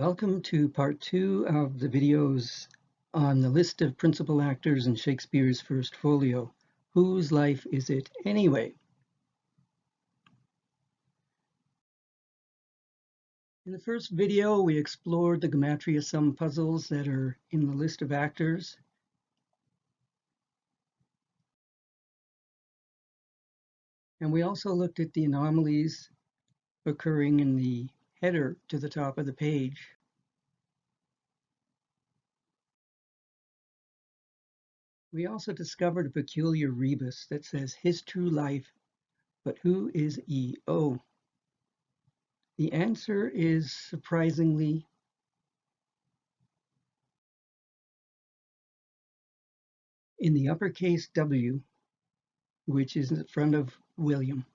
Welcome to part 2 of the videos on the list of principal actors in Shakespeare's First Folio. Whose life is it anyway? In the first video, we explored the gematria sum puzzles that are in the list of actors. And we also looked at the anomalies occurring in the header to the top of the page. We also discovered a peculiar rebus that says his true life, but who is E.O.? The answer is surprisingly in the uppercase W, which is in front of William.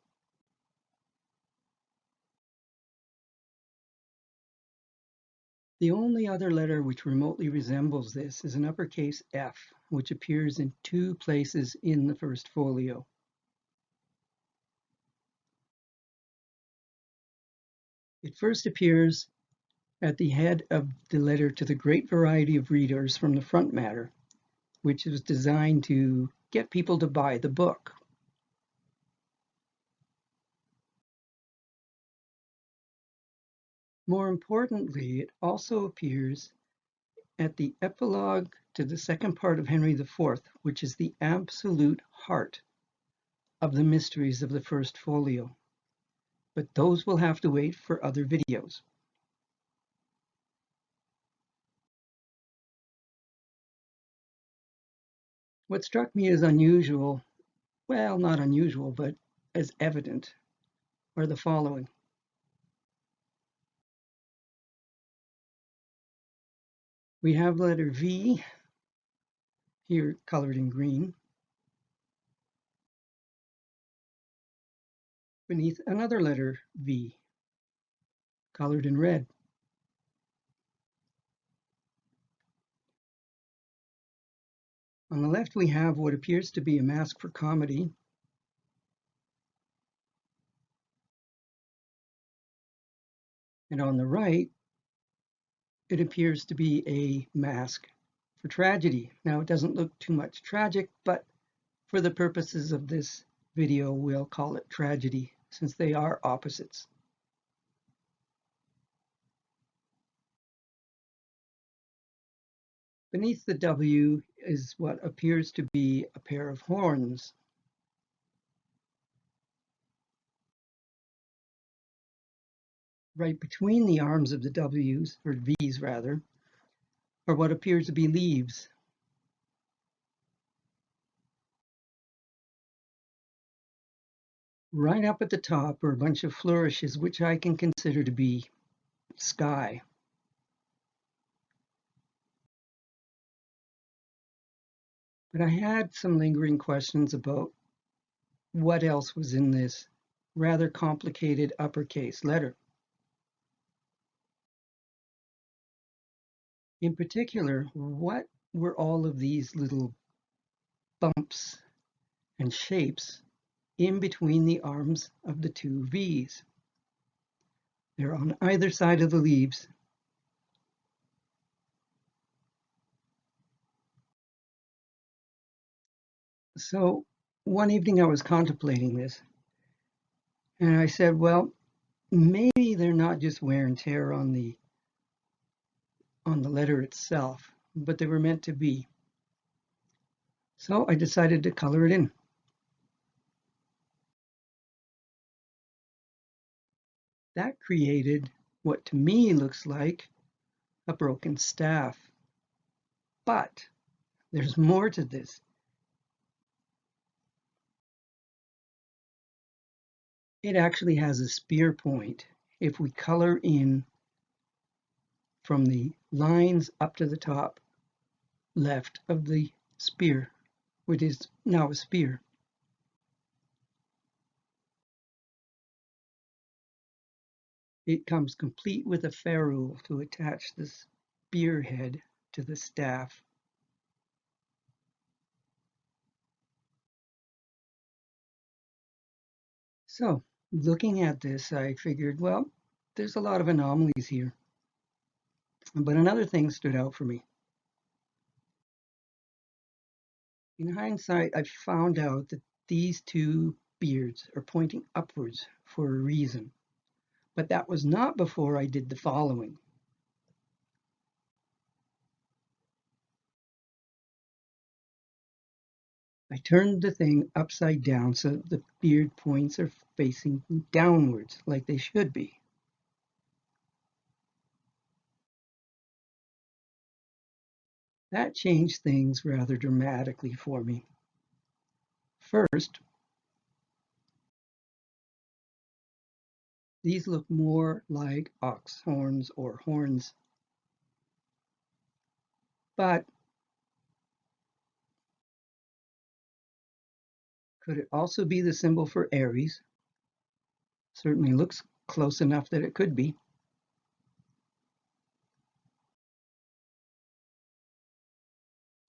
The only other letter which remotely resembles this is an uppercase F, which appears in 2 places in the First Folio. It first appears at the head of the letter to the great variety of readers from the front matter, which is designed to get people to buy the book. More importantly, it also appears at the epilogue to the second part of Henry IV, which is the absolute heart of the mysteries of the First Folio. But those will have to wait for other videos. What struck me as unusual, well, not unusual, but as evident, are the following. We have letter V, here colored in green, beneath another letter V, colored in red. On the left, we have what appears to be a mask for comedy. And on the right, it appears to be a mask for tragedy. Now, it doesn't look too much tragic, but for the purposes of this video, we'll call it tragedy, since they are opposites. Beneath the W is what appears to be a pair of horns. Right between the arms of the W's, or V's rather, are what appears to be leaves. Right up at the top are a bunch of flourishes, which I can consider to be sky. But I had some lingering questions about what else was in this rather complicated uppercase letter. In particular, what were all of these little bumps and shapes in between the arms of the 2 V's? They're on either side of the leaves. So one evening I was contemplating this, and I said, well, maybe they're not just wear and tear on the letter itself, but they were meant to be. So I decided to color it in. That created what to me looks like a broken staff. But there's more to this. It actually has a spear point if we color in from the lines up to the top left of the spear, which is now a spear. It comes complete with a ferrule to attach the spearhead to the staff. So looking at this, I figured, well, there's a lot of anomalies here. But another thing stood out for me. In hindsight, I found out that these two beards are pointing upwards for a reason. But that was not before I did the following. I turned the thing upside down so the beard points are facing downwards like they should be. That changed things rather dramatically for me. First, these look more like ox horns or horns, but could it also be the symbol for Aries? Certainly looks close enough that it could be.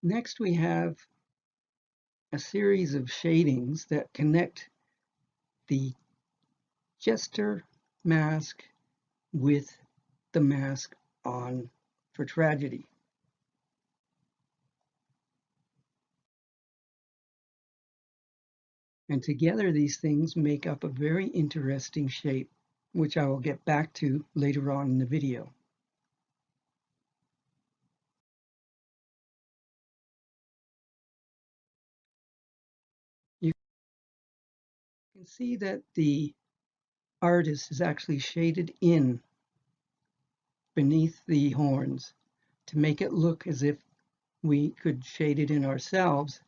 Next, we have a series of shadings that connect the jester mask with the mask on for tragedy. And together these things make up a very interesting shape, which I will get back to later on in the video. You can see that the artist is actually shaded in beneath the horns to make it look as if we could shade it in ourselves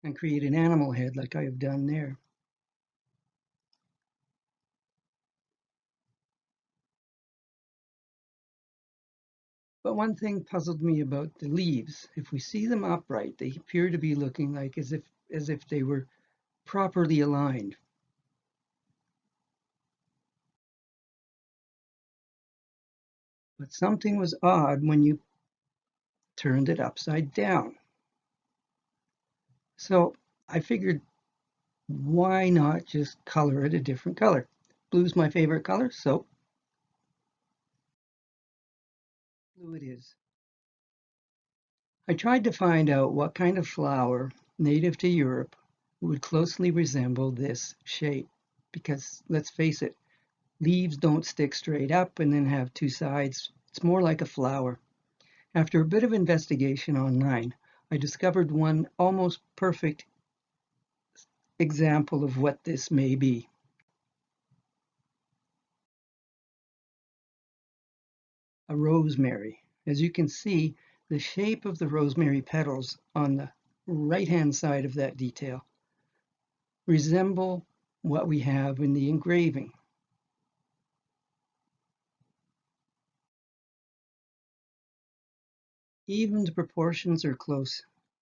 and create an animal head like I have done there. But one thing puzzled me about the leaves. If we see them upright, they appear to be looking like as if they were properly aligned. But something was odd when you turned it upside down. So I figured, why not just color it a different color? Blue's my favorite color, so blue it is. I tried to find out what kind of flower native to Europe would closely resemble this shape, because let's face it, leaves don't stick straight up and then have two sides. It's more like a flower. After a bit of investigation online, I discovered one almost perfect example of what this may be. A rosemary. As you can see, the shape of the rosemary petals on the right-hand side of that detail resemble what we have in the engraving. Even the proportions are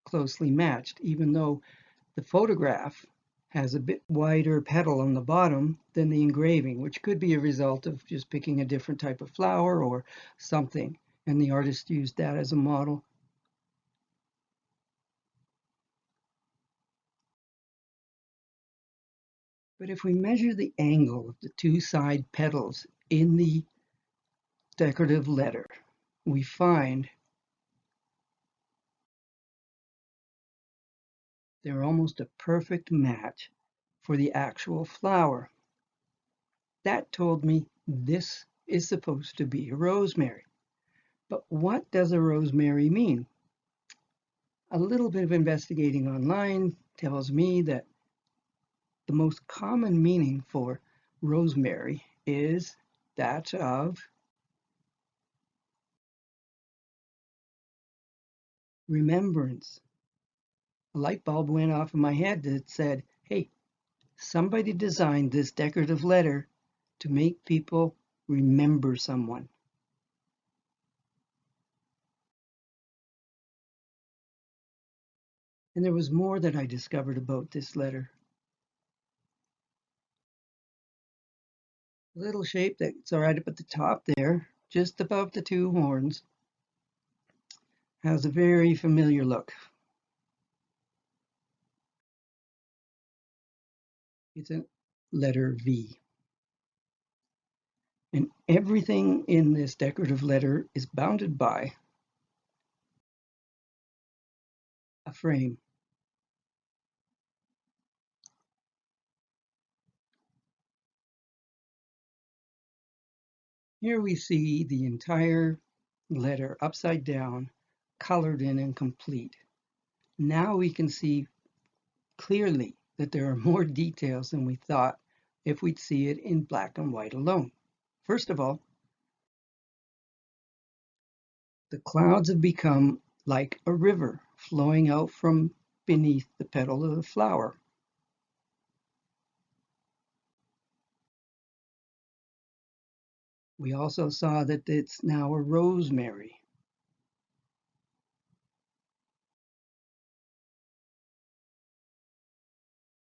closely matched, even though the photograph has a bit wider petal on the bottom than the engraving, which could be a result of just picking a different type of flower or something, and the artist used that as a model. But if we measure the angle of the two side petals in the decorative letter, we find they're almost a perfect match for the actual flower. That told me this is supposed to be a rosemary. But what does a rosemary mean? A little bit of investigating online tells me that the most common meaning for rosemary is that of remembrance. A light bulb went off in my head that said, hey, somebody designed this decorative letter to make people remember someone. And there was more that I discovered about this letter. A little shape that's right up at the top there, just above the two horns, has a very familiar look. It's a letter V. And everything in this decorative letter is bounded by a frame. Here we see the entire letter upside down, colored in and complete. Now we can see clearly that there are more details than we thought if we'd see it in black and white alone. First of all, the clouds have become like a river flowing out from beneath the petal of the flower. We also saw that it's now a rosemary.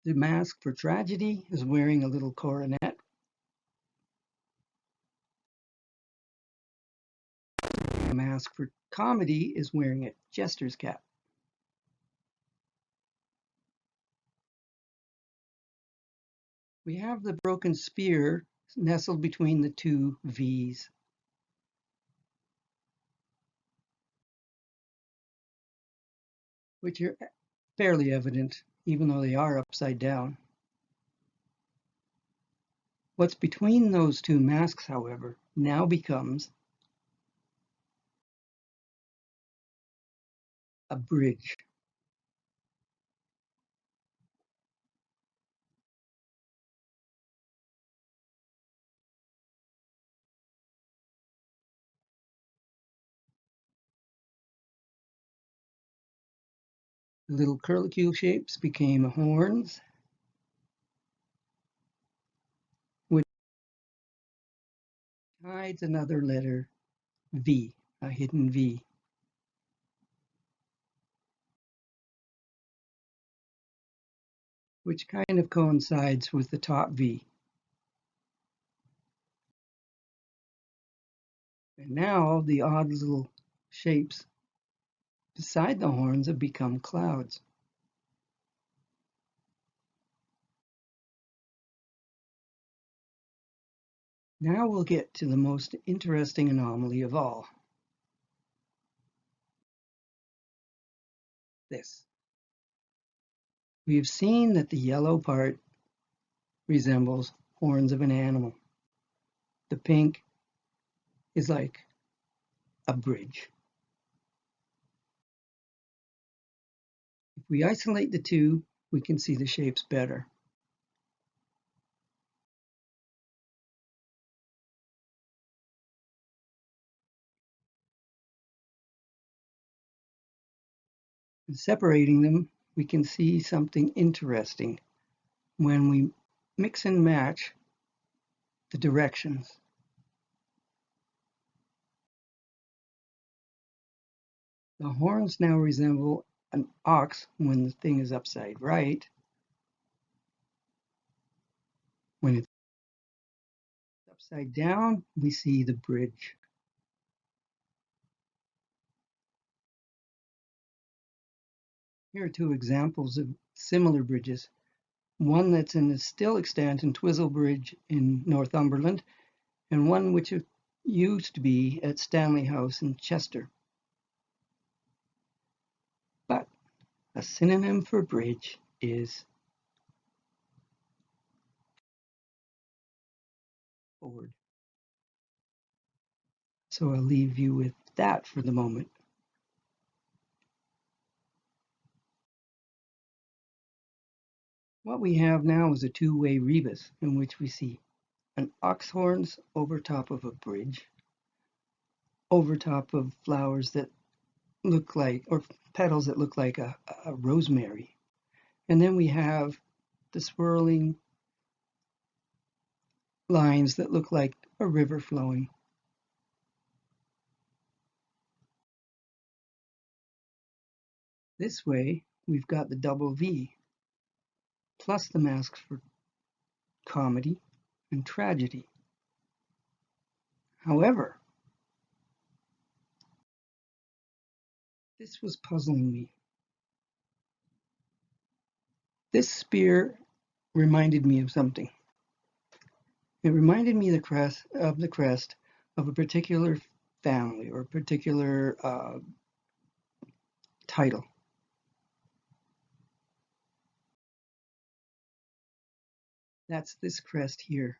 The mask for tragedy is wearing a little coronet. The mask for comedy is wearing a jester's cap. We have the broken spear nestled between the two V's. Which are fairly evident, even though they are upside down. What's between those two masks, however, now becomes a bridge. The little curlicue shapes became horns, which hides another letter, V, a hidden V. Which kind of coincides with the top V. And now the odd little shapes beside the horns have become clouds. Now we'll get to the most interesting anomaly of all. This. We have seen that the yellow part resembles horns of an animal. The pink is like a bridge. If we isolate the two, we can see the shapes better. And separating them, we can see something interesting when we mix and match the directions. The horns now resemble an ox when the thing is upside right. When it's upside down, we see the bridge. Here are two examples of similar bridges. One that's in the still extant in Twizel Bridge in Northumberland, and one which used to be at Stanley House in Chester. But a synonym for bridge is forward. So I'll leave you with that for the moment. What we have now is a two-way rebus in which we see an ox horns over top of a bridge, over top of flowers that look like, or petals that look like a rosemary. And then we have the swirling lines that look like a river flowing. This way, we've got the double V, plus the masks for comedy and tragedy. However, this was puzzling me. This spear reminded me of something. It reminded me of the crest of a particular family or a particular title. That's this crest here.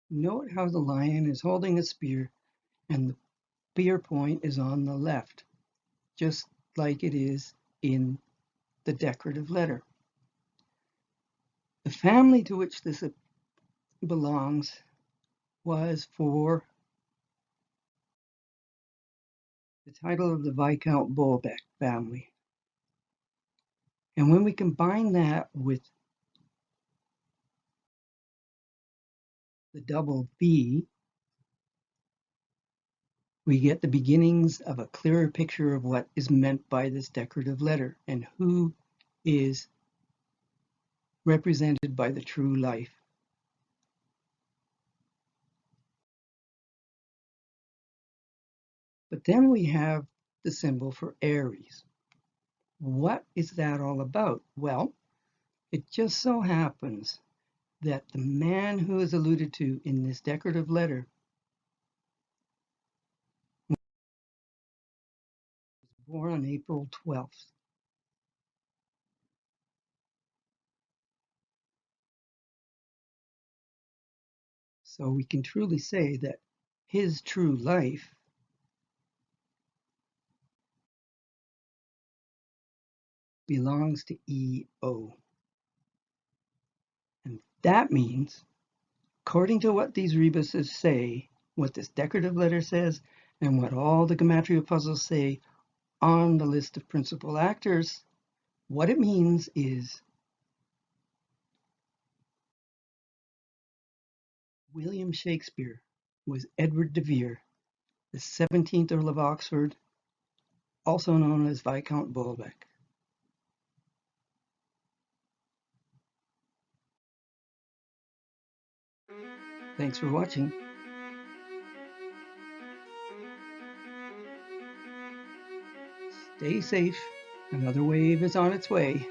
Note how the lion is holding a spear and the spear point is on the left, just like it is in the decorative letter. The family to which this belongs was for the title of the Viscount Bolbec family. And when we combine that with the double B, we get the beginnings of a clearer picture of what is meant by this decorative letter and who is represented by the true life. But then we have the symbol for Aries. What is that all about? Well, it just so happens that the man who is alluded to in this decorative letter was born on April 12th. So we can truly say that his true life belongs to EO. And that means, according to what these rebuses say, what this decorative letter says, and what all the gematria puzzles say on the list of principal actors, what it means is William Shakespeare was Edward de Vere, the 17th Earl of Oxford, also known as Viscount Bolbec. Thanks for watching. Stay safe. Another wave is on its way.